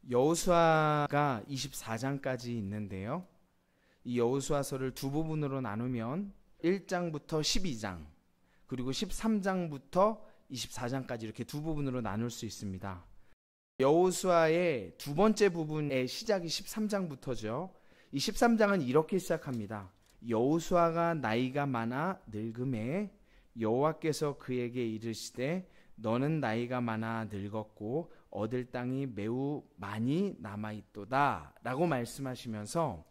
여호수아가 24장까지 있는데요. 이 여호수아서를 두 부분으로 나누면 1장부터 12장 그리고 13장부터 24장까지 이렇게 두 부분으로 나눌 수 있습니다. 여호수아의 두 번째 부분의 시작이 13장부터죠. 이 13장은 이렇게 시작합니다. 여호수아가 나이가 많아 늙음에 여호와께서 그에게 이르시되 너는 나이가 많아 늙었고 얻을 땅이 매우 많이 남아있도다 라고 말씀하시면서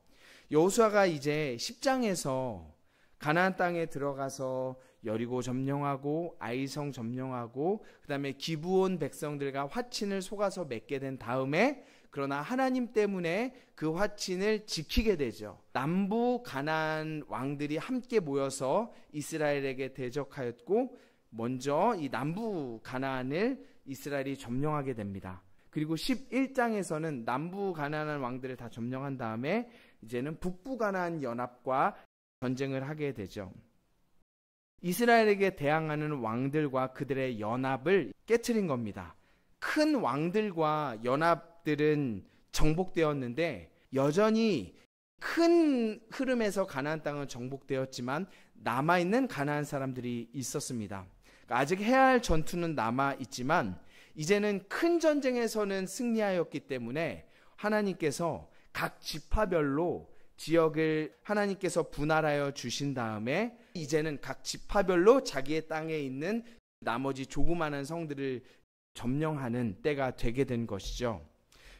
여호수아가 이제 10장에서 가나안 땅에 들어가서 여리고 점령하고 아이성 점령하고 그 다음에 기브온 백성들과 화친을 속아서 맺게 된 다음에 그러나 하나님 때문에 그 화친을 지키게 되죠. 남부 가나안 왕들이 함께 모여서 이스라엘에게 대적하였고 먼저 이 남부 가나안을 이스라엘이 점령하게 됩니다. 그리고 11장에서는 남부 가나안 왕들을 다 점령한 다음에 이제는 북부 가나안 연합과 전쟁을 하게 되죠. 이스라엘에게 대항하는 왕들과 그들의 연합을 깨트린 겁니다. 큰 왕들과 연합들은 정복되었는데 여전히 큰 흐름에서 가나안 땅은 정복되었지만 남아있는 가나안 사람들이 있었습니다. 아직 해야 할 전투는 남아있지만 이제는 큰 전쟁에서는 승리하였기 때문에 하나님께서 각 지파별로 지역을 하나님께서 분할하여 주신 다음에 이제는 각 지파별로 자기의 땅에 있는 나머지 조그마한 성들을 점령하는 때가 되게 된 것이죠.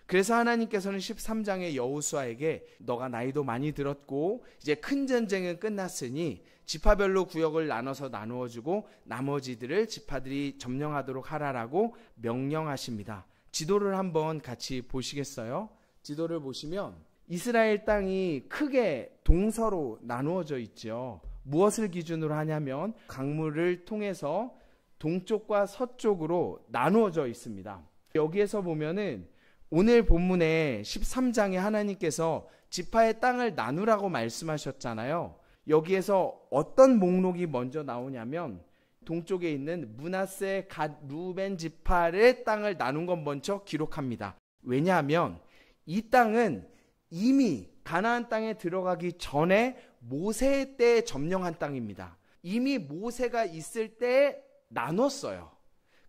그래서 하나님께서는 13장의 여호수아에게 너가 나이도 많이 들었고 이제 큰 전쟁은 끝났으니 지파별로 구역을 나누어주고 나머지들을 지파들이 점령하도록 하라라고 명령하십니다. 지도를 한번 같이 보시겠어요? 지도를 보시면 이스라엘 땅이 크게 동서로 나누어져 있죠. 무엇을 기준으로 하냐면 강물을 통해서 동쪽과 서쪽으로 나누어져 있습니다. 여기에서 보면은 오늘 본문에 13장에 하나님께서 지파의 땅을 나누라고 말씀하셨잖아요. 여기에서 어떤 목록이 먼저 나오냐면 동쪽에 있는 므낫세 갓 루벤 지파의 땅을 나눈 건 먼저 기록합니다. 왜냐하면 이 땅은 이미 가나안 땅에 들어가기 전에 모세 때 점령한 땅입니다. 이미 모세가 있을 때 나눴어요.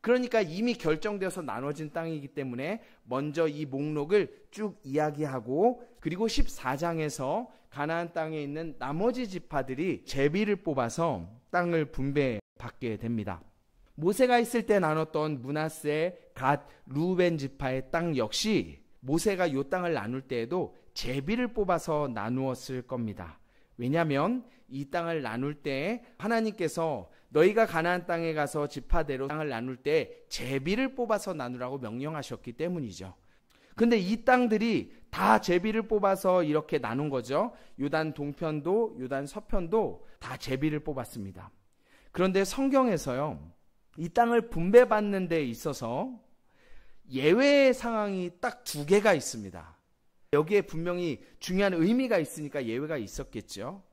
그러니까 이미 결정되어서 나눠진 땅이기 때문에 먼저 이 목록을 쭉 이야기하고 그리고 14장에서 가나안 땅에 있는 나머지 지파들이 제비를 뽑아서 땅을 분배받게 됩니다. 모세가 있을 때 나눴던 므낫세 갓 루벤 지파의 땅 역시 모세가 이 땅을 나눌 때에도 제비를 뽑아서 나누었을 겁니다. 왜냐하면 이 땅을 나눌 때 하나님께서 너희가 가나안 땅에 가서 지파대로 땅을 나눌 때 제비를 뽑아서 나누라고 명령하셨기 때문이죠. 근데 이 땅들이 다 제비를 뽑아서 이렇게 나눈 거죠. 요단 동편도 요단 서편도 다 제비를 뽑았습니다. 그런데 성경에서요, 이 땅을 분배받는 데 있어서 예외의 상황이 딱 두 개가 있습니다. 여기에 분명히 중요한 의미가 있으니까 예외가 있었겠죠.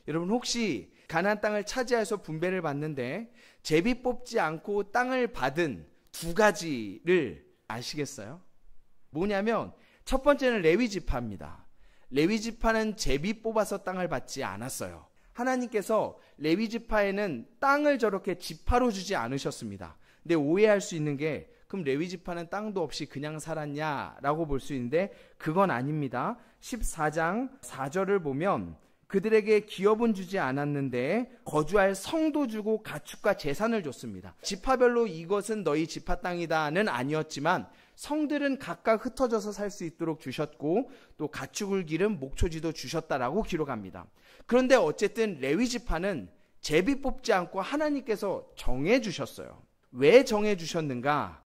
여러분 혹시 가나안 땅을 차지해서 분배를 받는데 제비 뽑지 않고 땅을 받은 두 가지를 아시겠어요? 뭐냐면 첫 번째는 레위 지파입니다. 레위 지파는 제비 뽑아서 땅을 받지 않았어요. 하나님께서 레위 지파에는 땅을 저렇게 지파로 주지 않으셨습니다. 근데 오해할 수 있는 게 그럼 레위 지파는 땅도 없이 그냥 살았냐라고 볼 수 있는데 그건 아닙니다. 14장 4절을 보면 그들에게 기업은 주지 않았는데 거주할 성도 주고 가축과 재산을 줬습니다. 지파별로 이것은 너희 지파 땅이다는 아니었지만 성들은 각각 흩어져서 살 수 있도록 주셨고 또 가축을 기른 목초지도 주셨다라고 기록합니다. 그런데 어쨌든 레위 지파는 제비 뽑지 않고 하나님께서 정해 주셨어요. 왜 정해 주셨는가?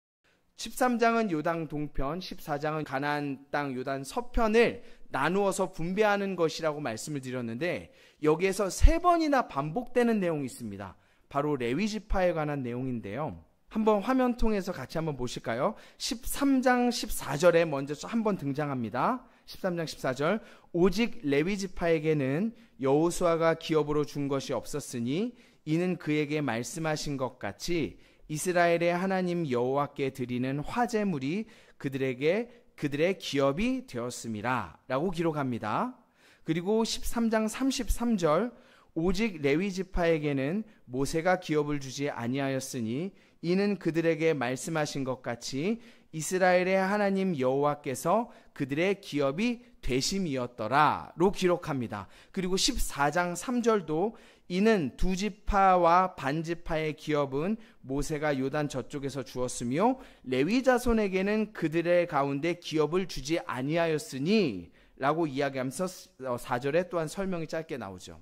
13장은 요단 동편, 14장은 가나안 땅 요단 서편을 나누어서 분배하는 것이라고 말씀을 드렸는데 여기에서 세 번이나 반복되는 내용이 있습니다. 바로 레위 지파에 관한 내용인데요. 한번 화면 통해서 같이 한번 보실까요? 13장 14절에 먼저 한번 등장합니다. 13장 14절 오직 레위 지파에게는 여호수아가 기업으로 준 것이 없었으니 이는 그에게 말씀하신 것 같이 이스라엘의 하나님 여호와께 드리는 화제물이 그들에게 그들의 기업이 되었음이라 라고 기록합니다. 그리고 13장 33절 오직 레위 지파에게는 모세가 기업을 주지 아니하였으니 이는 그들에게 말씀하신 것 같이 이스라엘의 하나님 여호와께서 그들의 기업이 되심이었더라로 기록합니다. 그리고 14장 3절도 이는 두 지파와 반 지파의 기업은 모세가 요단 저쪽에서 주었으며 레위 자손에게는 그들의 가운데 기업을 주지 아니하였으니 라고 이야기하면서 4절에 또한 설명이 짧게 나오죠.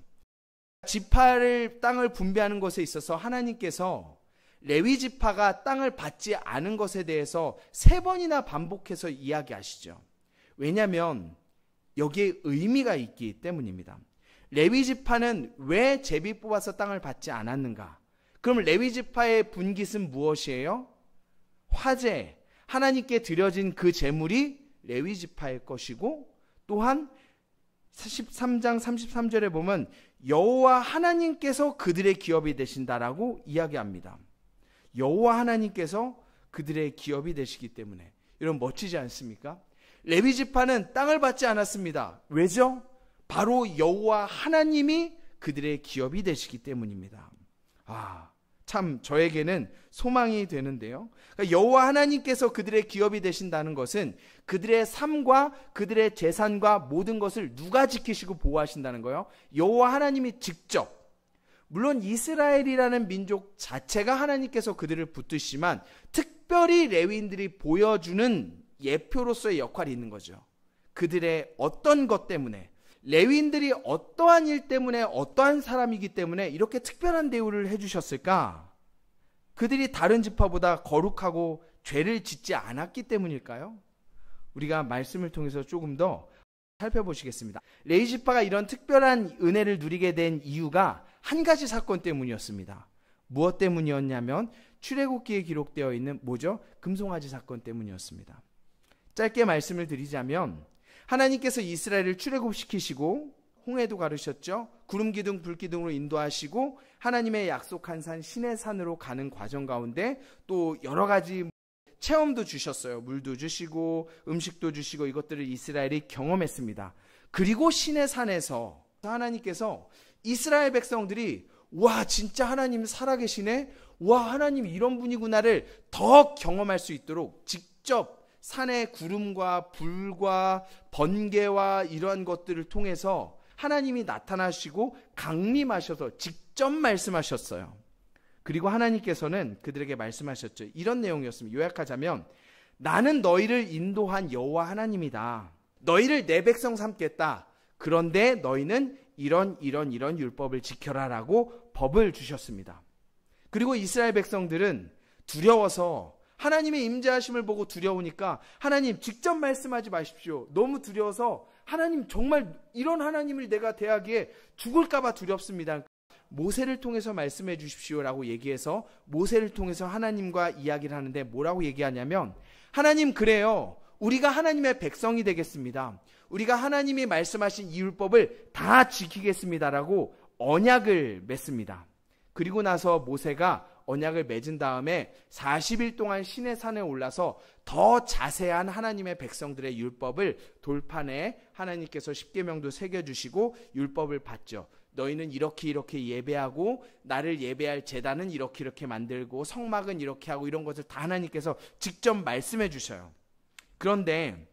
지파를 땅을 분배하는 것에 있어서 하나님께서 레위 지파가 땅을 받지 않은 것에 대해서 3번이나 반복해서 이야기하시죠. 왜냐하면 여기에 의미가 있기 때문입니다. 레위 지파는 왜 제비 뽑아서 땅을 받지 않았는가? 그럼 레위 지파의 분깃은 무엇이에요? 화제, 하나님께 드려진 그 제물이 레위 지파의 것이고, 또한 13장 33절에 보면 여호와 하나님께서 그들의 기업이 되신다라고 이야기합니다. 여호와 하나님께서 그들의 기업이 되시기 때문에. 여러분 멋지지 않습니까? 레위 지파는 땅을 받지 않았습니다. 왜죠? 바로 여호와 하나님이 그들의 기업이 되시기 때문입니다. 참 저에게는 소망이 되는데요. 그러니까 여호와 하나님께서 그들의 기업이 되신다는 것은 그들의 삶과 그들의 재산과 모든 것을 누가 지키시고 보호하신다는 거예요? 여호와 하나님이 직접. 물론 이스라엘이라는 민족 자체가 하나님께서 그들을 붙드시지만 특별히 레위인들이 보여주는 예표로서의 역할이 있는 거죠. 그들의 어떤 것 때문에, 레위인들이 어떠한 일 때문에, 어떠한 사람이기 때문에 이렇게 특별한 대우를 해주셨을까? 그들이 다른 지파보다 거룩하고 죄를 짓지 않았기 때문일까요? 우리가 말씀을 통해서 조금 더 살펴보시겠습니다. 레위 지파가 이런 특별한 은혜를 누리게 된 이유가 한 가지 사건 때문이었습니다. 무엇 때문이었냐면 출애굽기에 기록되어 있는 뭐죠? 금송아지 사건 때문이었습니다. 짧게 말씀을 드리자면 하나님께서 이스라엘을 출애굽시키시고 홍해도 가르셨죠. 구름 기둥 불 기둥으로 인도하시고 하나님의 약속한 산 시내산으로 가는 과정 가운데 또 여러 가지 체험도 주셨어요. 물도 주시고 음식도 주시고 이것들을 이스라엘이 경험했습니다. 그리고 시내산에서 하나님께서 이스라엘 백성들이 와 진짜 하나님 살아계시네, 와 하나님 이런 분이구나를 더 경험할 수 있도록 직접 산의 구름과 불과 번개와 이러한 것들을 통해서 하나님이 나타나시고 강림하셔서 직접 말씀하셨어요. 그리고 하나님께서는 그들에게 말씀하셨죠. 이런 내용이었습니다. 요약하자면 나는 너희를 인도한 여호와 하나님이다. 너희를 내 백성 삼겠다. 그런데 너희는 이런 율법을 지켜라라고 법을 주셨습니다. 그리고 이스라엘 백성들은 두려워서 하나님의 임재하심을 보고 두려우니까 하나님 직접 말씀하지 마십시오. 너무 두려워서 하나님 정말 이런 하나님을 내가 대하기에 죽을까 봐 두렵습니다. 모세를 통해서 말씀해 주십시오라고 얘기해서 모세를 통해서 하나님과 이야기를 하는데 뭐라고 얘기하냐면 하나님 그래요. 우리가 하나님의 백성이 되겠습니다. 우리가 하나님이 말씀하신 이 율법을 다 지키겠습니다라고 언약을 맺습니다. 그리고 나서 모세가 언약을 맺은 다음에 40일 동안 시내산에 올라서 더 자세한 하나님의 백성들의 율법을 돌판에 하나님께서 십계명도 새겨주시고 율법을 받죠. 너희는 이렇게 예배하고 나를 예배할 제단은 이렇게 만들고 성막은 이렇게 하고 이런 것을 다 하나님께서 직접 말씀해 주셔요. 그런데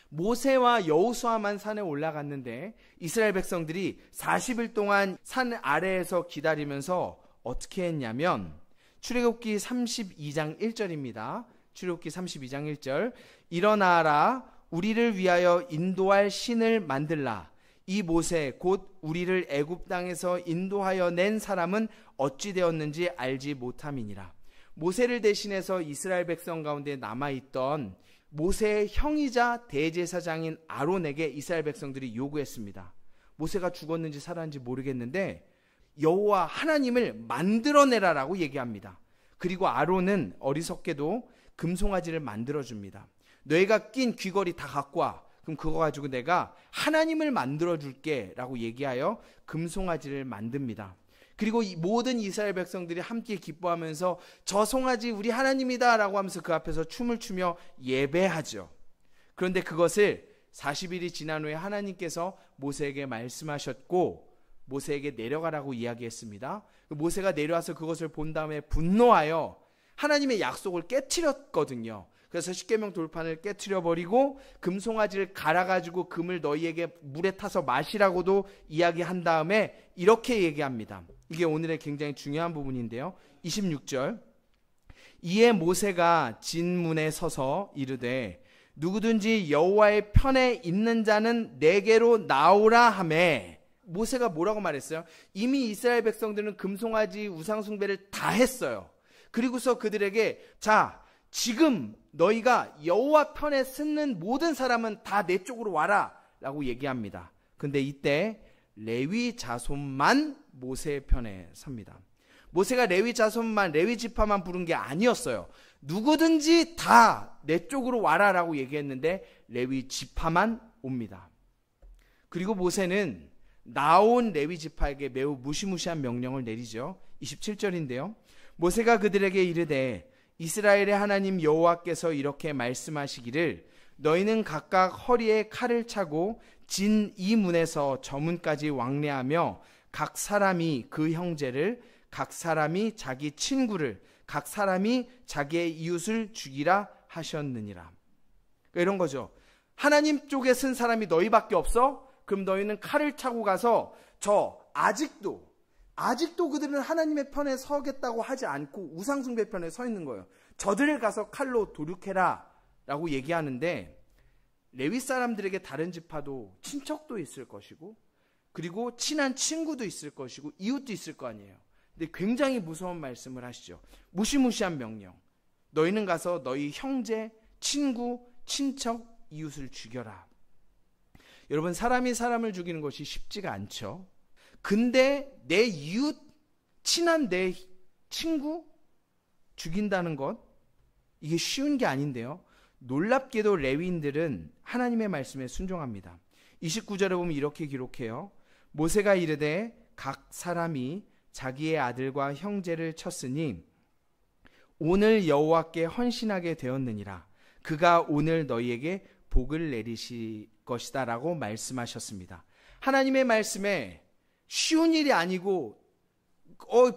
모세와 여호수아만 산에 올라갔는데 이스라엘 백성들이 40일 동안 산 아래에서 기다리면서 어떻게 했냐면 출애굽기 32장 1절입니다. 출애굽기 32장 1절 일어나라 우리를 위하여 인도할 신을 만들라. 이 모세 곧 우리를 애굽 땅에서 인도하여 낸 사람은 어찌 되었는지 알지 못함이니라. 모세를 대신해서 이스라엘 백성 가운데 남아있던 모세의 형이자 대제사장인 아론에게 이스라엘 백성들이 요구했습니다. 모세가 죽었는지 살았는지 모르겠는데 여호와 하나님을 만들어내라라고 얘기합니다. 그리고 아론은 어리석게도 금송아지를 만들어줍니다. 너희가 낀 귀걸이 다 갖고 와. 그럼 그거 가지고 내가 하나님을 만들어줄게 라고 얘기하여 금송아지를 만듭니다. 그리고 모든 이스라엘 백성들이 함께 기뻐하면서 저 송아지 우리 하나님이다 라고 하면서 그 앞에서 춤을 추며 예배하죠. 그런데 그것을 40일이 지난 후에 하나님께서 모세에게 말씀하셨고 모세에게 내려가라고 이야기했습니다. 모세가 내려와서 그것을 본 다음에 분노하여 하나님의 약속을 깨트렸거든요. 그래서 십계명 돌판을 깨트려버리고 금송아지를 갈아가지고 금을 너희에게 물에 타서 마시라고도 이야기한 다음에 이렇게 얘기합니다. 이게 오늘의 굉장히 중요한 부분인데요. 26절, 이에 모세가 진문에 서서 이르되 누구든지 여호와의 편에 있는 자는 내게로 나오라 하매, 모세가 뭐라고 말했어요? 이미 이스라엘 백성들은 금송아지 우상숭배를 다 했어요. 그리고서 그들에게 자, 지금 너희가 여호와 편에 서는 모든 사람은 다 내 쪽으로 와라 라고 얘기합니다. 근데 이때 레위 자손만 모세의 편에 섭니다. 모세가 레위 자손만, 레위 지파만 부른 게 아니었어요. 누구든지 다 내 쪽으로 와라 라고 얘기했는데 레위 지파만 옵니다. 그리고 모세는 나온 레위 지파에게 매우 무시무시한 명령을 내리죠. 27절인데요. 모세가 그들에게 이르되 이스라엘의 하나님 여호와께서 이렇게 말씀하시기를 너희는 각각 허리에 칼을 차고 진 이 문에서 저 문까지 왕래하며 각 사람이 그 형제를, 각 사람이 자기 친구를, 각 사람이 자기의 이웃을 죽이라 하셨느니라. 이런 거죠. 하나님 쪽에 쓴 사람이 너희밖에 없어? 그럼 너희는 칼을 차고 가서 아직도 그들은 하나님의 편에 서겠다고 하지 않고 우상숭배 편에 서 있는 거예요. 저들을 가서 칼로 도륙해라 라고 얘기하는데, 레위 사람들에게 다른 지파도 친척도 있을 것이고 그리고 친한 친구도 있을 것이고 이웃도 있을 거 아니에요. 근데 굉장히 무서운 말씀을 하시죠. 무시무시한 명령. 너희는 가서 너희 형제, 친구, 친척, 이웃을 죽여라. 여러분, 사람이 사람을 죽이는 것이 쉽지가 않죠. 근데 내 이웃, 친한 내 친구 죽인다는 것, 이게 쉬운 게 아닌데요. 놀랍게도 레위인들은 하나님의 말씀에 순종합니다. 29절에 보면 이렇게 기록해요. 모세가 이르되 각 사람이 자기의 아들과 형제를 쳤으니 오늘 여호와께 헌신하게 되었느니라. 그가 오늘 너희에게 복을 내리실 것이다 라고 말씀하셨습니다. 하나님의 말씀에 쉬운 일이 아니고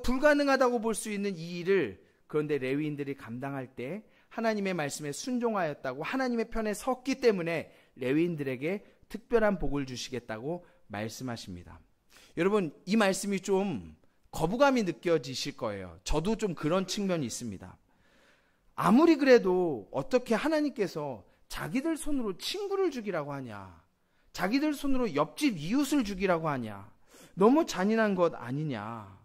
불가능하다고 볼 수 있는 이 일을, 그런데 레위인들이 감당할 때 하나님의 말씀에 순종하였다고, 하나님의 편에 섰기 때문에 레위인들에게 특별한 복을 주시겠다고 말씀하십니다. 여러분, 이 말씀이 좀 거부감이 느껴지실 거예요. 저도 좀 그런 측면이 있습니다. 아무리 그래도 어떻게 하나님께서 자기들 손으로 친구를 죽이라고 하냐, 자기들 손으로 옆집 이웃을 죽이라고 하냐, 너무 잔인한 것 아니냐.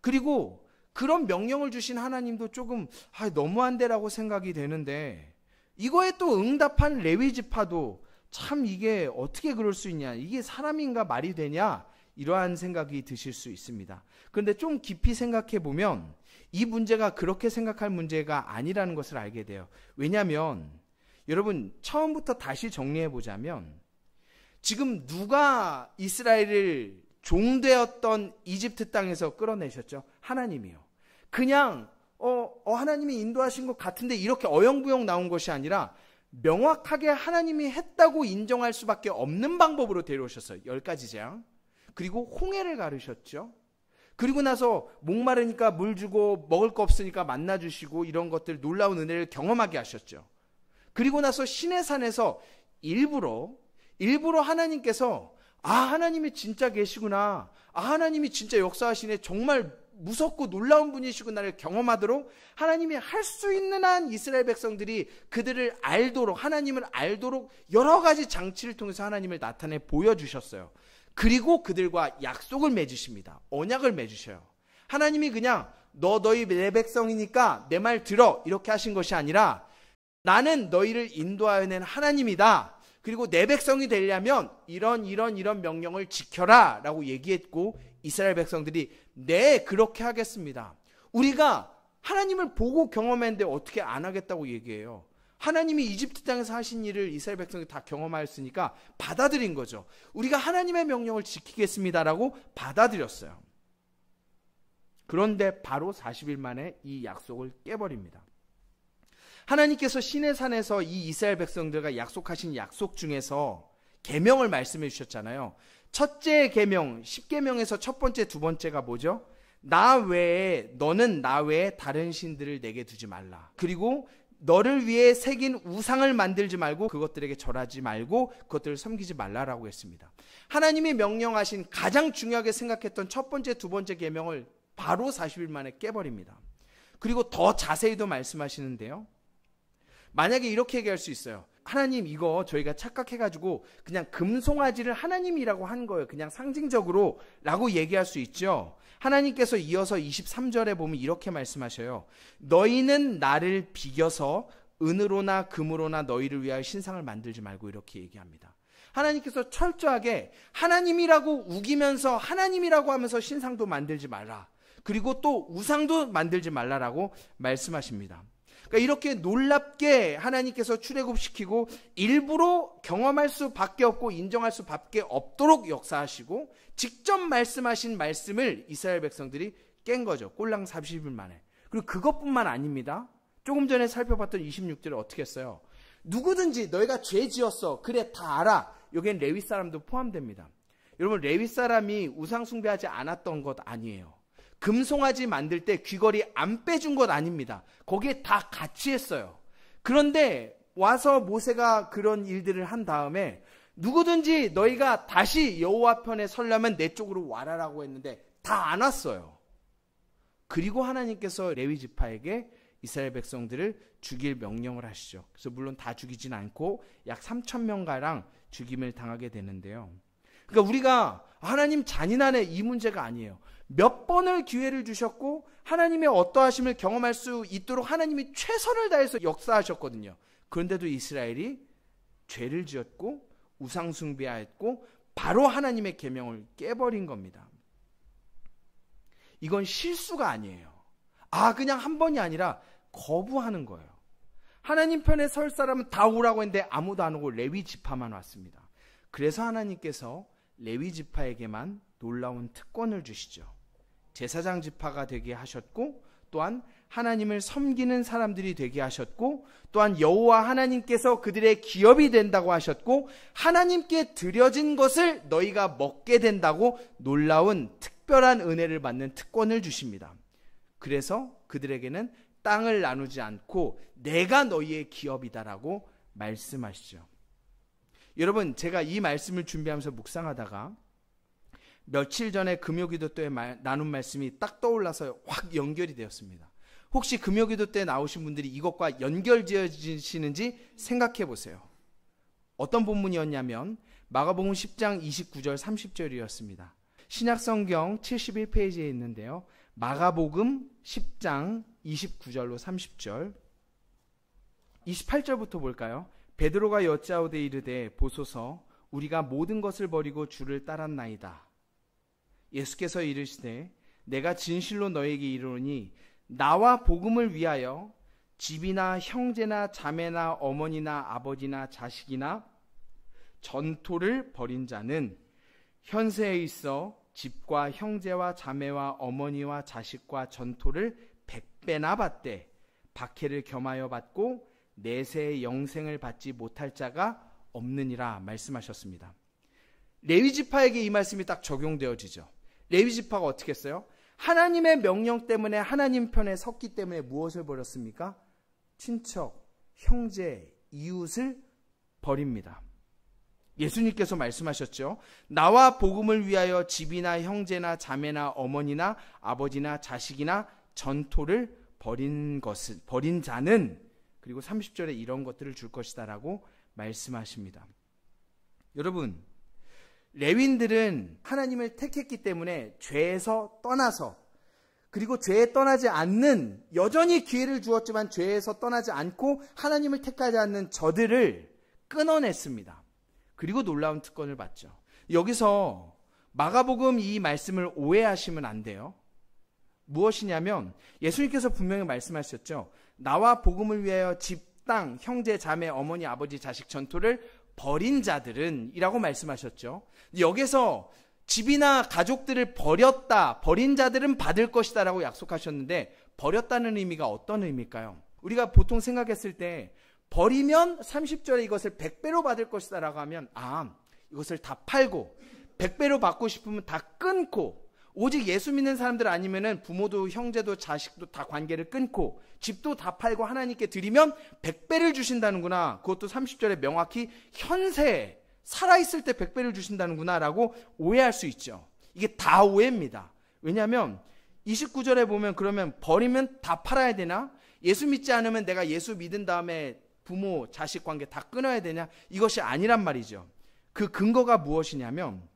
그리고 그런 명령을 주신 하나님도 조금 너무한데라고 생각이 되는데, 이거에 또 응답한 레위 지파도 참 이게 어떻게 그럴 수 있냐, 이게 사람인가 말이 되냐, 이러한 생각이 드실 수 있습니다. 그런데 좀 깊이 생각해 보면 이 문제가 그렇게 생각할 문제가 아니라는 것을 알게 돼요. 왜냐하면 여러분, 처음부터 다시 정리해 보자면 지금 누가 이스라엘을 종되었던 이집트 땅에서 끌어내셨죠? 하나님이요. 그냥 하나님이 인도하신 것 같은데 이렇게 어영부영 나온 것이 아니라 명확하게 하나님이 했다고 인정할 수밖에 없는 방법으로 데려오셨어요. 10가지 재앙. 그리고 홍해를 가르셨죠. 그리고 나서 목마르니까 물 주고 먹을 거 없으니까 만나 주시고 이런 것들, 놀라운 은혜를 경험하게 하셨죠. 그리고 나서 시내산에서 일부러 하나님께서 하나님이 진짜 계시구나, 하나님이 진짜 역사하시네, 정말 무섭고 놀라운 분이시구나를 경험하도록 하나님이 할 수 있는 한 이스라엘 백성들이 그들을 알도록, 하나님을 알도록 여러 가지 장치를 통해서 하나님을 나타내 보여주셨어요. 그리고 그들과 약속을 맺으십니다. 언약을 맺으셔요. 하나님이 그냥 너희 내 백성이니까 내 말 들어 이렇게 하신 것이 아니라, 나는 너희를 인도하여 낸 하나님이다. 그리고 내 백성이 되려면 이런 명령을 지켜라 라고 얘기했고, 이스라엘 백성들이 네, 그렇게 하겠습니다. 우리가 하나님을 보고 경험했는데 어떻게 안 하겠다고 얘기해요. 하나님이 이집트 땅에서 하신 일을 이스라엘 백성이 다 경험하였으니까 받아들인 거죠. 우리가 하나님의 명령을 지키겠습니다라고 받아들였어요. 그런데 바로 40일 만에 이 약속을 깨버립니다. 하나님께서 시내산에서 이 이스라엘 백성들과 약속하신 약속 중에서 계명을 말씀해 주셨잖아요. 첫째 계명, 10계명에서 첫 번째, 두 번째가 뭐죠? 너는 나 외에 다른 신들을 내게 두지 말라. 그리고 너를 위해 새긴 우상을 만들지 말고 그것들에게 절하지 말고 그것들을 섬기지 말라라고 했습니다. 하나님이 명령하신 가장 중요하게 생각했던 첫 번째, 두 번째 계명을 바로 40일 만에 깨버립니다. 그리고 더 자세히도 말씀하시는데요. 만약에 이렇게 얘기할 수 있어요. 하나님, 이거 저희가 착각해가지고 그냥 금송아지를 하나님이라고 한 거예요. 그냥 상징적으로 라고 얘기할 수 있죠. 하나님께서 이어서 23절에 보면 이렇게 말씀하셔요. 너희는 나를 비겨서 은으로나 금으로나 너희를 위하여 신상을 만들지 말고, 이렇게 얘기합니다. 하나님께서 철저하게 하나님이라고 우기면서 하나님이라고 하면서 신상도 만들지 말라. 그리고 또 우상도 만들지 말라라고 말씀하십니다. 그러니까 이렇게 놀랍게 하나님께서 출애굽시키고 일부러 경험할 수밖에 없고 인정할 수밖에 없도록 역사하시고 직접 말씀하신 말씀을 이스라엘 백성들이 깬 거죠. 꼴랑 40일 만에. 그리고 그것뿐만 아닙니다. 조금 전에 살펴봤던 26절에 어떻게 했어요? 누구든지 너희가 죄 지었어. 그래, 다 알아. 여기엔 레위 사람도 포함됩니다. 여러분, 레위 사람이 우상 숭배하지 않았던 것 아니에요. 금송아지 만들 때 귀걸이 안 빼준 것 아닙니다. 거기에 다 같이 했어요. 그런데 와서 모세가 그런 일들을 한 다음에 누구든지 너희가 다시 여호와 편에 서려면 내 쪽으로 와라라고 했는데 다 안 왔어요. 그리고 하나님께서 레위 지파에게 이스라엘 백성들을 죽일 명령을 하시죠. 그래서 물론 다 죽이진 않고 약 3,000명가량 죽임을 당하게 되는데요. 그러니까 우리가 하나님 잔인하네, 이 문제가 아니에요. 몇 번을 기회를 주셨고 하나님의 어떠하심을 경험할 수 있도록 하나님이 최선을 다해서 역사하셨거든요. 그런데도 이스라엘이 죄를 지었고 우상 숭배하였고 바로 하나님의 계명을 깨버린 겁니다. 이건 실수가 아니에요. 그냥 한 번이 아니라 거부하는 거예요. 하나님 편에 설 사람은 다 오라고 했는데 아무도 안 오고 레위 지파만 왔습니다. 그래서 하나님께서 레위 지파에게만 놀라운 특권을 주시죠. 제사장 지파가 되게 하셨고, 또한 하나님을 섬기는 사람들이 되게 하셨고, 또한 여호와 하나님께서 그들의 기업이 된다고 하셨고, 하나님께 드려진 것을 너희가 먹게 된다고 놀라운 특별한 은혜를 받는 특권을 주십니다. 그래서 그들에게는 땅을 나누지 않고 내가 너희의 기업이다라고 말씀하시죠. 여러분, 제가 이 말씀을 준비하면서 묵상하다가 며칠 전에 금요기도 때 나눈 말씀이 딱 떠올라서 확 연결이 되었습니다. 혹시 금요기도 때 나오신 분들이 이것과 연결지어지시는지 생각해 보세요. 어떤 본문이었냐면 마가복음 10장 29절 30절이었습니다. 신약성경 71페이지에 있는데요. 마가복음 10장 29절로 30절, 28절부터 볼까요? 베드로가 여짜오되 이르되 보소서 우리가 모든 것을 버리고 주를 따랐나이다. 예수께서 이르시되 내가 진실로 너에게 이르노니 나와 복음을 위하여 집이나 형제나 자매나 어머니나 아버지나 자식이나 전토를 벌인 자는 현세에 있어 집과 형제와 자매와 어머니와 자식과 전토를 100배나 받되 박해를 겸하여 받고 내세의 영생을 받지 못할 자가 없느니라 말씀하셨습니다. 레위 지파에게 이 말씀이 딱 적용되어지죠. 레위 지파가 어떻게 했어요? 하나님의 명령 때문에 하나님 편에 섰기 때문에 무엇을 버렸습니까? 친척, 형제, 이웃을 버립니다. 예수님께서 말씀하셨죠. 나와 복음을 위하여 집이나 형제나 자매나 어머니나 아버지나 자식이나 전토를 버린 자는, 그리고 30절에 이런 것들을 줄 것이다 라고 말씀하십니다. 여러분, 레위인들은 하나님을 택했기 때문에 죄에서 떠나서, 그리고 죄에 떠나지 않는, 여전히 기회를 주었지만 죄에서 떠나지 않고 하나님을 택하지 않는 저들을 끊어냈습니다. 그리고 놀라운 특권을 받죠. 여기서 마가복음 이 말씀을 오해하시면 안 돼요. 무엇이냐면 예수님께서 분명히 말씀하셨죠. 나와 복음을 위하여 집, 땅, 형제, 자매, 어머니, 아버지, 자식, 전토를 버린 자들은 이라고 말씀하셨죠. 여기서 집이나 가족들을 버린 자들은 받을 것이다 라고 약속하셨는데, 버렸다는 의미가 어떤 의미일까요? 우리가 보통 생각했을 때 버리면 30절에 이것을 100배로 받을 것이다 라고 하면 이것을 다 팔고 100배로 받고 싶으면 다 끊고 오직 예수 믿는 사람들 아니면은 부모도 형제도 자식도 다 관계를 끊고 집도 다 팔고 하나님께 드리면 100배를 주신다는구나. 그것도 30절에 명확히 현세 살아있을 때 100배를 주신다는구나 라고 오해할 수 있죠. 이게 다 오해입니다. 왜냐하면 29절에 보면 그러면 버리면 다 팔아야 되나? 예수 믿지 않으면 내가 예수 믿은 다음에 부모 자식 관계 다 끊어야 되냐? 이것이 아니란 말이죠. 그 근거가 무엇이냐면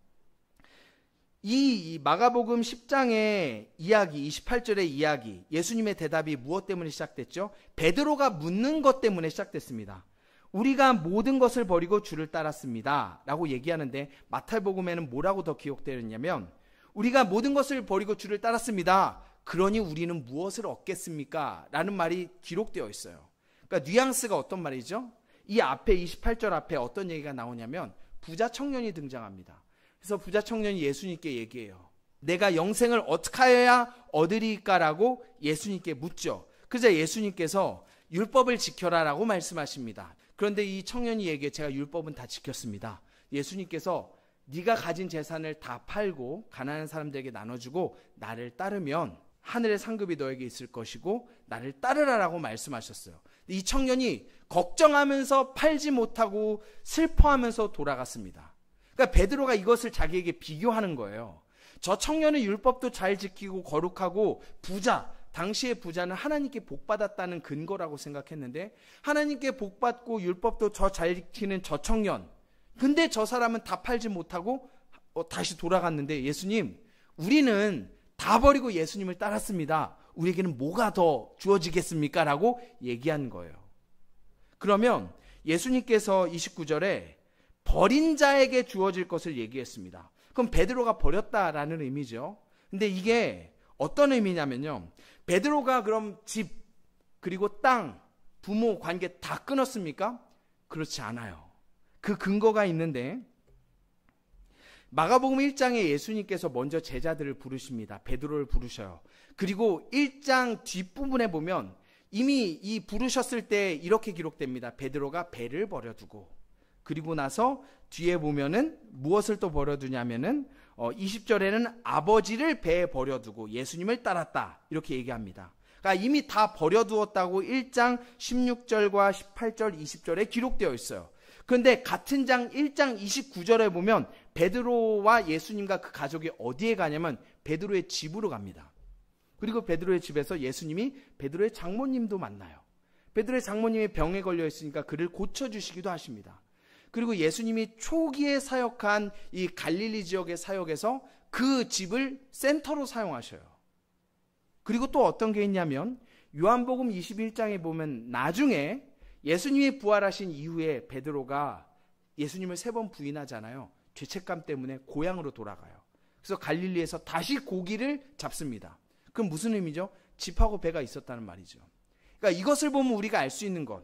이 마가복음 10장의 이야기, 28절의 이야기, 예수님의 대답이 무엇 때문에 시작됐죠? 베드로가 묻는 것 때문에 시작됐습니다. 우리가 모든 것을 버리고 주를 따랐습니다 라고 얘기하는데 마태복음에는 뭐라고 더 기록되었냐면 우리가 모든 것을 버리고 주를 따랐습니다. 그러니 우리는 무엇을 얻겠습니까? 라는 말이 기록되어 있어요. 그러니까 뉘앙스가 어떤 말이죠? 이 앞에 28절 앞에 어떤 얘기가 나오냐면 부자 청년이 등장합니다. 그래서 부자 청년이 예수님께 얘기해요. 내가 영생을 어떻게 하여야 얻으리까라고 예수님께 묻죠. 그래서 예수님께서 율법을 지켜라 라고 말씀하십니다. 그런데 이 청년이 얘기해 제가 율법은 다 지켰습니다. 예수님께서 네가 가진 재산을 다 팔고 가난한 사람들에게 나눠주고 나를 따르면 하늘의 상급이 너에게 있을 것이고 나를 따르라라고 말씀하셨어요. 이 청년이 걱정하면서 팔지 못하고 슬퍼하면서 돌아갔습니다. 그러니까 베드로가 이것을 자기에게 비교하는 거예요. 저 청년은 율법도 잘 지키고 거룩하고 부자, 당시의 부자는 하나님께 복받았다는 근거라고 생각했는데 하나님께 복받고 율법도 잘 지키는 저 청년, 근데 저 사람은 다 팔지 못하고 다시 돌아갔는데 예수님, 우리는 다 버리고 예수님을 따랐습니다. 우리에게는 뭐가 더 주어지겠습니까? 라고 얘기한 거예요. 그러면 예수님께서 29절에 버린 자에게 주어질 것을 얘기했습니다. 그럼 베드로가 버렸다라는 의미죠. 근데 이게 어떤 의미냐면요. 베드로가 그럼 집, 그리고 땅, 부모 관계 다 끊었습니까? 그렇지 않아요. 그 근거가 있는데 마가복음 1장에 예수님께서 먼저 제자들을 부르십니다. 베드로를 부르셔요. 그리고 1장 뒷부분에 보면 이미 이 부르셨을 때 이렇게 기록됩니다. 베드로가 배를 버려두고 그리고 나서 뒤에 보면은 무엇을 또 버려두냐면은 20절에는 아버지를 배에 버려두고 예수님을 따랐다 이렇게 얘기합니다. 그러니까 이미 다 버려두었다고 1장 16절과 18절 20절에 기록되어 있어요. 그런데 같은 장 1장 29절에 보면 베드로와 예수님과 그 가족이 어디에 가냐면 베드로의 집으로 갑니다. 그리고 베드로의 집에서 예수님이 베드로의 장모님도 만나요. 베드로의 장모님이 병에 걸려 있으니까 그를 고쳐주시기도 하십니다. 그리고 예수님이 초기에 사역한 이 갈릴리 지역의 사역에서 그 집을 센터로 사용하셔요. 그리고 또 어떤 게 있냐면 요한복음 21장에 보면 나중에 예수님이 부활하신 이후에 베드로가 예수님을 3번 부인하잖아요. 죄책감 때문에 고향으로 돌아가요. 그래서 갈릴리에서 다시 고기를 잡습니다. 그럼 무슨 의미죠? 집하고 배가 있었다는 말이죠. 그러니까 이것을 보면 우리가 알 수 있는 것,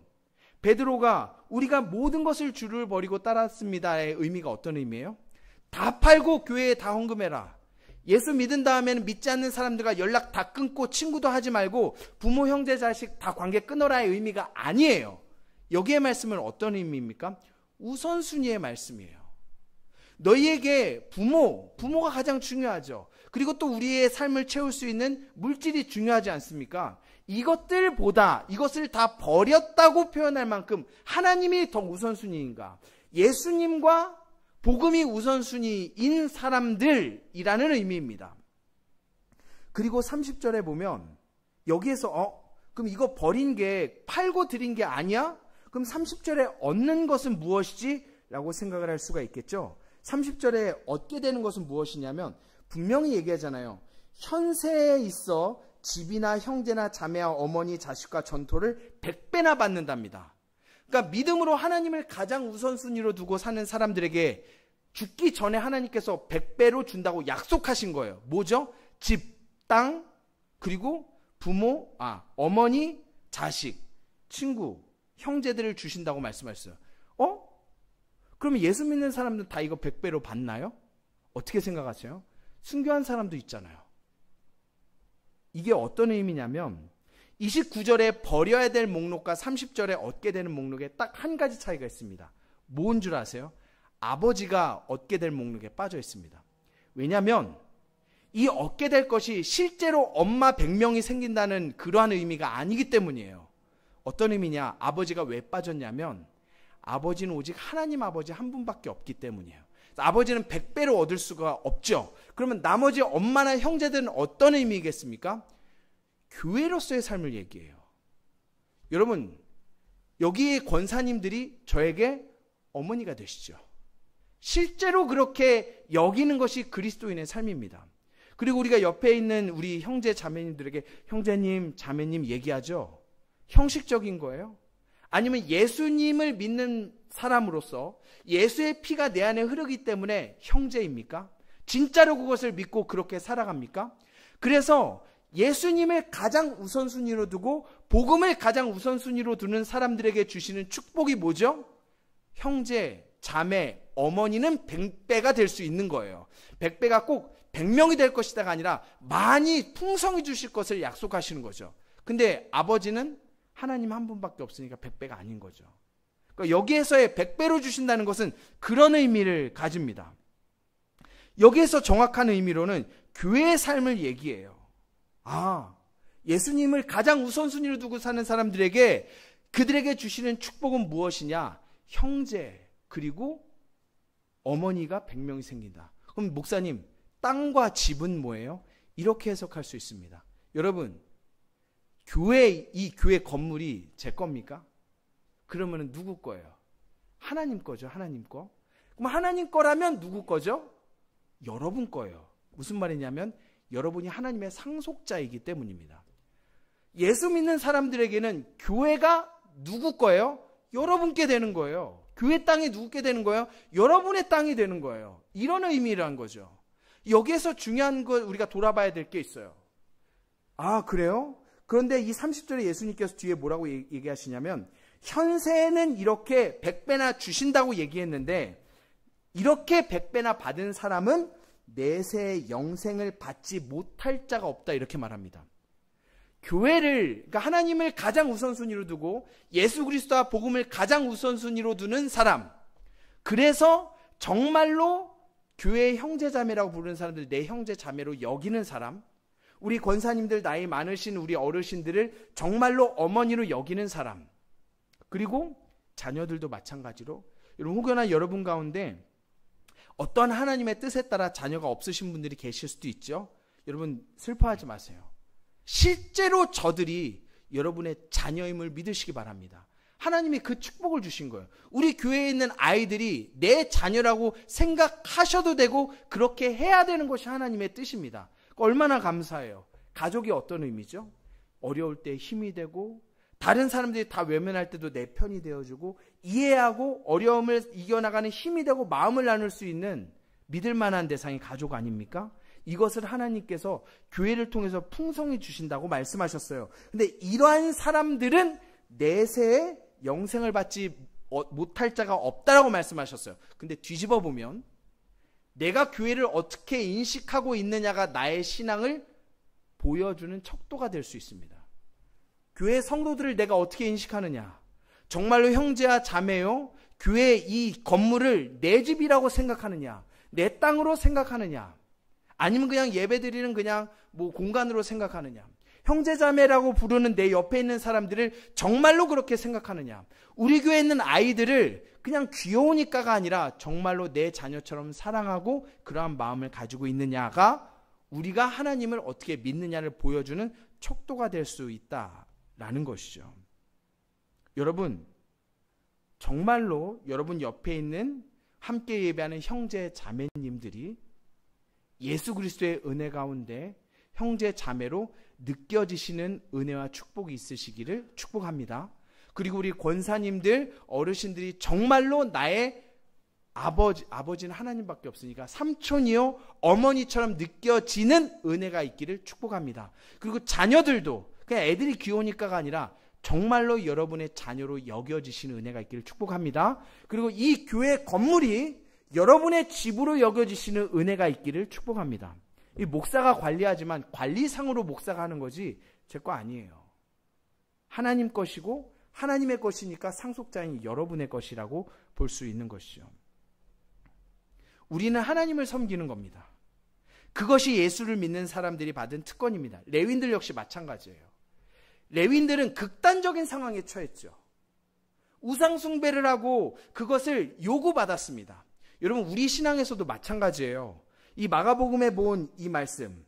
베드로가 우리가 모든 것을 주를 버리고 따랐습니다의 의미가 어떤 의미예요? 다 팔고 교회에 다 헌금해라. 예수 믿은 다음에는 믿지 않는 사람들과 연락 다 끊고 친구도 하지 말고 부모 형제 자식 다 관계 끊어라의 의미가 아니에요. 여기의 말씀은 어떤 의미입니까? 우선순위의 말씀이에요. 너희에게 부모가 가장 중요하죠. 그리고 또 우리의 삶을 채울 수 있는 물질이 중요하지 않습니까? 이것들보다 이것을 다 버렸다고 표현할 만큼 하나님이 더 우선순위인가? 예수님과 복음이 우선순위인 사람들이라는 의미입니다. 그리고 30절에 보면 여기에서 그럼 이거 버린 게 팔고 드린 게 아니야? 그럼 30절에 얻는 것은 무엇이지? 라고 생각을 할 수가 있겠죠. 30절에 얻게 되는 것은 무엇이냐면 분명히 얘기하잖아요. 현세에 있어 집이나 형제나 자매와 어머니 자식과 전토를 100배나 받는답니다. 그러니까 믿음으로 하나님을 가장 우선순위로 두고 사는 사람들에게 죽기 전에 하나님께서 100배로 준다고 약속하신 거예요. 뭐죠? 집, 땅, 그리고 부모, 어머니, 자식, 친구, 형제들을 주신다고 말씀하셨어요. 그러면 예수 믿는 사람들은 다 이거 100배로 받나요? 어떻게 생각하세요? 순교한 사람도 있잖아요. 이게 어떤 의미냐면 29절에 버려야 될 목록과 30절에 얻게 되는 목록에 딱 한 가지 차이가 있습니다. 뭔 줄 아세요? 아버지가 얻게 될 목록에 빠져 있습니다. 왜냐하면 이 얻게 될 것이 실제로 엄마 100명이 생긴다는 그러한 의미가 아니기 때문이에요. 어떤 의미냐? 아버지가 왜 빠졌냐면 아버지는 오직 하나님 아버지 한 분밖에 없기 때문이에요. 아버지는 100배로 얻을 수가 없죠. 그러면 나머지 엄마나 형제들은 어떤 의미겠습니까? 교회로서의 삶을 얘기해요. 여러분, 여기에 권사님들이 저에게 어머니가 되시죠. 실제로 그렇게 여기는 것이 그리스도인의 삶입니다. 그리고 우리가 옆에 있는 우리 형제 자매님들에게 형제님, 자매님 얘기하죠. 형식적인 거예요. 아니면 예수님을 믿는 사람으로서 예수의 피가 내 안에 흐르기 때문에 형제입니까? 진짜로 그것을 믿고 그렇게 살아갑니까? 그래서 예수님을 가장 우선순위로 두고 복음을 가장 우선순위로 두는 사람들에게 주시는 축복이 뭐죠? 형제, 자매, 어머니는 100배가 될 수 있는 거예요. 100배가 꼭 100명이 될 것이다가 아니라 많이 풍성히 주실 것을 약속하시는 거죠. 근데 아버지는 하나님 한 분밖에 없으니까 100배가 아닌 거죠. 그러니까 여기에서의 100배로 주신다는 것은 그런 의미를 가집니다. 여기에서 정확한 의미로는 교회의 삶을 얘기해요. 예수님을 가장 우선순위로 두고 사는 사람들에게 그들에게 주시는 축복은 무엇이냐? 형제 그리고 어머니가 100명이 생긴다. 그럼 목사님, 땅과 집은 뭐예요? 이렇게 해석할 수 있습니다. 여러분, 이 교회 건물이 제 겁니까? 그러면 누구 거예요? 하나님 거죠. 하나님 거. 그럼 하나님 거라면 누구 거죠? 여러분 거예요. 무슨 말이냐면 여러분이 하나님의 상속자이기 때문입니다. 예수 믿는 사람들에게는 교회가 누구 거예요? 여러분께 되는 거예요. 교회 땅이 누구께 되는 거예요? 여러분의 땅이 되는 거예요. 이런 의미란 거죠. 여기에서 중요한 거 우리가 돌아봐야 될 게 있어요. 그래요? 그런데 이 30절에 예수님께서 뒤에 뭐라고 얘기하시냐면 현세에는 이렇게 100배나 주신다고 얘기했는데 이렇게 100배나 받은 사람은 내세의 영생을 받지 못할 자가 없다 이렇게 말합니다. 교회를, 그러니까 하나님을 가장 우선순위로 두고 예수 그리스도와 복음을 가장 우선순위로 두는 사람, 그래서 정말로 교회의 형제자매라고 부르는 사람들 내 형제자매로 여기는 사람, 우리 권사님들 나이 많으신 우리 어르신들을 정말로 어머니로 여기는 사람, 그리고 자녀들도 마찬가지로 혹여나 여러분 가운데 어떤 하나님의 뜻에 따라 자녀가 없으신 분들이 계실 수도 있죠. 여러분 슬퍼하지 마세요. 실제로 저들이 여러분의 자녀임을 믿으시기 바랍니다. 하나님이 그 축복을 주신 거예요. 우리 교회에 있는 아이들이 내 자녀라고 생각하셔도 되고 그렇게 해야 되는 것이 하나님의 뜻입니다. 얼마나 감사해요. 가족이 어떤 의미죠? 어려울 때 힘이 되고 다른 사람들이 다 외면할 때도 내 편이 되어주고 이해하고 어려움을 이겨나가는 힘이 되고 마음을 나눌 수 있는 믿을 만한 대상이 가족 아닙니까? 이것을 하나님께서 교회를 통해서 풍성히 주신다고 말씀하셨어요. 근데 이러한 사람들은 내세에 영생을 받지 못할 자가 없다라고 말씀하셨어요. 근데 뒤집어 보면 내가 교회를 어떻게 인식하고 있느냐가 나의 신앙을 보여주는 척도가 될 수 있습니다. 교회 성도들을 내가 어떻게 인식하느냐? 정말로 형제와 자매요? 교회 이 건물을 내 집이라고 생각하느냐? 내 땅으로 생각하느냐? 아니면 그냥 예배드리는 그냥 공간으로 생각하느냐? 형제자매라고 부르는 내 옆에 있는 사람들을 정말로 그렇게 생각하느냐? 우리 교회에 있는 아이들을 그냥 귀여우니까가 아니라 정말로 내 자녀처럼 사랑하고 그러한 마음을 가지고 있느냐가 우리가 하나님을 어떻게 믿느냐를 보여주는 척도가 될 수 있다라는 것이죠. 여러분, 정말로 여러분 옆에 있는 함께 예배하는 형제 자매님들이 예수 그리스도의 은혜 가운데 형제 자매로 느껴지시는 은혜와 축복이 있으시기를 축복합니다. 그리고 우리 권사님들, 어르신들이 정말로 나의 아버지는 하나님밖에 없으니까 삼촌이요, 어머니처럼 느껴지는 은혜가 있기를 축복합니다. 그리고 자녀들도 그냥 애들이 귀여우니까가 아니라 정말로 여러분의 자녀로 여겨지시는 은혜가 있기를 축복합니다. 그리고 이 교회 건물이 여러분의 집으로 여겨지시는 은혜가 있기를 축복합니다. 이 목사가 관리하지만 관리상으로 목사가 하는 거지 제 거 아니에요. 하나님 것이고 하나님의 것이니까 상속자인 여러분의 것이라고 볼 수 있는 것이죠. 우리는 하나님을 섬기는 겁니다. 그것이 예수를 믿는 사람들이 받은 특권입니다. 레위인들 역시 마찬가지예요. 레위인들은 극단적인 상황에 처했죠. 우상 숭배를 하고 그것을 요구받았습니다. 여러분, 우리 신앙에서도 마찬가지예요. 이 마가복음에 본 이 말씀,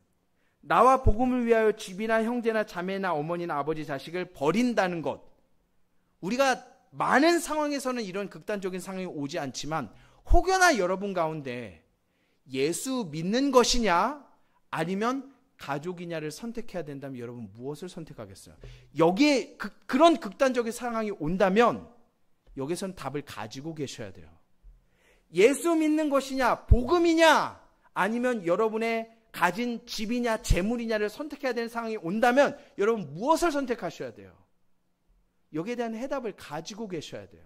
나와 복음을 위하여 집이나 형제나 자매나 어머니나 아버지 자식을 버린다는 것, 우리가 많은 상황에서는 이런 극단적인 상황이 오지 않지만 혹여나 여러분 가운데 예수 믿는 것이냐 아니면 가족이냐를 선택해야 된다면 여러분 무엇을 선택하겠어요? 여기에 그런 극단적인 상황이 온다면 여기서는 답을 가지고 계셔야 돼요. 예수 믿는 것이냐, 복음이냐, 아니면 여러분의 가진 집이냐, 재물이냐를 선택해야 되는 상황이 온다면 여러분 무엇을 선택하셔야 돼요? 여기에 대한 해답을 가지고 계셔야 돼요.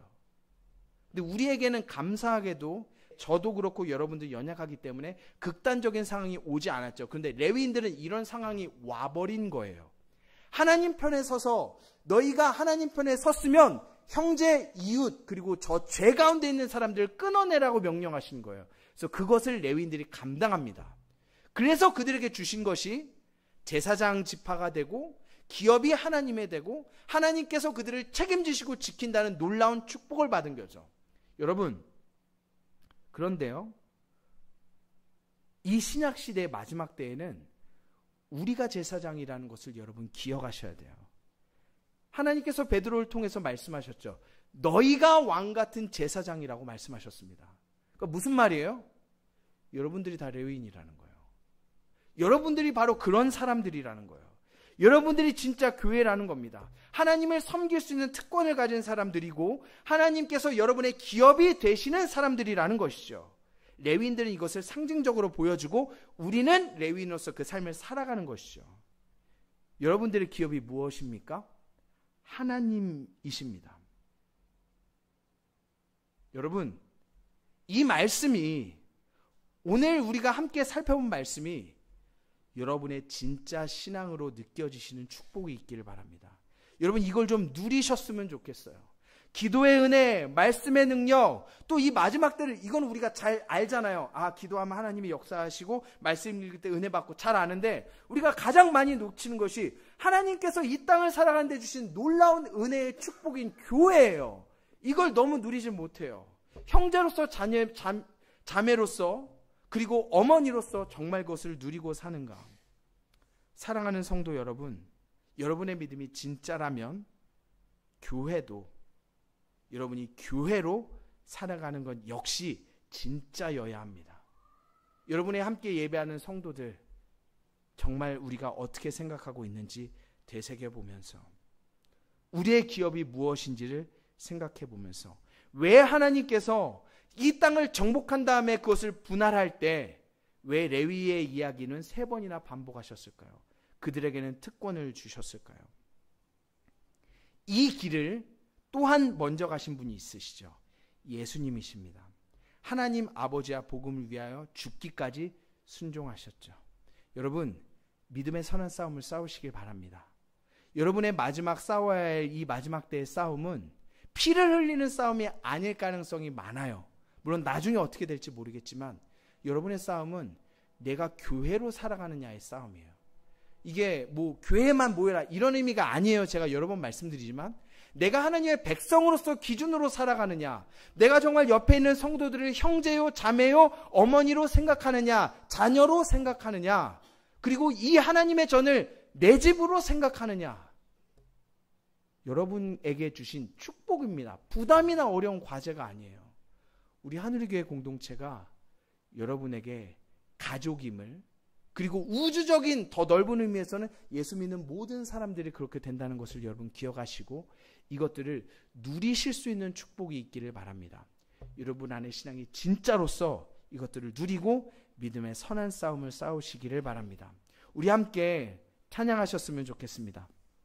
근데 우리에게는 감사하게도 저도 그렇고 여러분도 연약하기 때문에 극단적인 상황이 오지 않았죠. 그런데 레위인들은 이런 상황이 와버린 거예요. 하나님 편에 서서 너희가 하나님 편에 섰으면 형제, 이웃, 그리고 저 죄 가운데 있는 사람들을 끊어내라고 명령하신 거예요. 그래서 그것을 레위인들이 감당합니다. 그래서 그들에게 주신 것이 제사장 지파가 되고 기업이 하나님의 되고 하나님께서 그들을 책임지시고 지킨다는 놀라운 축복을 받은 거죠. 여러분, 그런데요, 이 신약시대의 마지막 때에는 우리가 제사장이라는 것을 여러분 기억하셔야 돼요. 하나님께서 베드로를 통해서 말씀하셨죠. 너희가 왕같은 제사장이라고 말씀하셨습니다. 그러니까 무슨 말이에요? 여러분들이 다 레위인이라는 거예요. 여러분들이 바로 그런 사람들이라는 거예요. 여러분들이 진짜 교회라는 겁니다. 하나님을 섬길 수 있는 특권을 가진 사람들이고 하나님께서 여러분의 기업이 되시는 사람들이라는 것이죠. 레위인들은 이것을 상징적으로 보여주고 우리는 레위인으로서 그 삶을 살아가는 것이죠. 여러분들의 기업이 무엇입니까? 하나님이십니다. 여러분, 이 말씀이, 오늘 우리가 함께 살펴본 말씀이 여러분의 진짜 신앙으로 느껴지시는 축복이 있기를 바랍니다. 여러분, 이걸 좀 누리셨으면 좋겠어요. 기도의 은혜, 말씀의 능력, 또 이 마지막 때를, 이건 우리가 잘 알잖아요. 아, 기도하면 하나님이 역사하시고 말씀 읽을 때 은혜 받고 잘 아는데, 우리가 가장 많이 놓치는 것이 하나님께서 이 땅을 살아가는 데 주신 놀라운 은혜의 축복인 교회예요. 이걸 너무 누리지 못해요. 형제로서 자매로서 그리고 어머니로서 정말 그것을 누리고 사는가? 사랑하는 성도 여러분, 여러분의 믿음이 진짜라면 교회도, 여러분이 교회로 살아가는 것 역시 진짜여야 합니다. 여러분의 함께 예배하는 성도들, 정말 우리가 어떻게 생각하고 있는지 되새겨보면서, 우리의 기업이 무엇인지를 생각해보면서, 왜 하나님께서 이 땅을 정복한 다음에 그것을 분할할 때 왜 레위의 이야기는 3번이나 반복하셨을까요? 그들에게는 특권을 주셨을까요? 이 길을 또한 먼저 가신 분이 있으시죠. 예수님이십니다. 하나님 아버지와 복음을 위하여 죽기까지 순종하셨죠. 여러분, 믿음의 선한 싸움을 싸우시길 바랍니다. 여러분의 마지막 싸워야 할 이 마지막 때의 싸움은 피를 흘리는 싸움이 아닐 가능성이 많아요. 물론 나중에 어떻게 될지 모르겠지만 여러분의 싸움은 내가 교회로 살아가느냐의 싸움이에요. 이게 뭐 교회만 모여라 이런 의미가 아니에요. 제가 여러 번 말씀드리지만 내가 하나님의 백성으로서 기준으로 살아가느냐, 내가 정말 옆에 있는 성도들을 형제요, 자매요, 어머니로 생각하느냐, 자녀로 생각하느냐, 그리고 이 하나님의 전을 내 집으로 생각하느냐, 여러분에게 주신 축복입니다. 부담이나 어려운 과제가 아니에요. 우리 하늘의 교회 공동체가 여러분에게 가족임을, 그리고 우주적인 더 넓은 의미에서는 예수 믿는 모든 사람들이 그렇게 된다는 것을 여러분 기억하시고 이것들을 누리실 수 있는 축복이 있기를 바랍니다. 여러분 안에 신앙이 진짜로서 이것들을 누리고 믿음의 선한 싸움을 싸우시기를 바랍니다. 우리 함께 찬양하셨으면 좋겠습니다.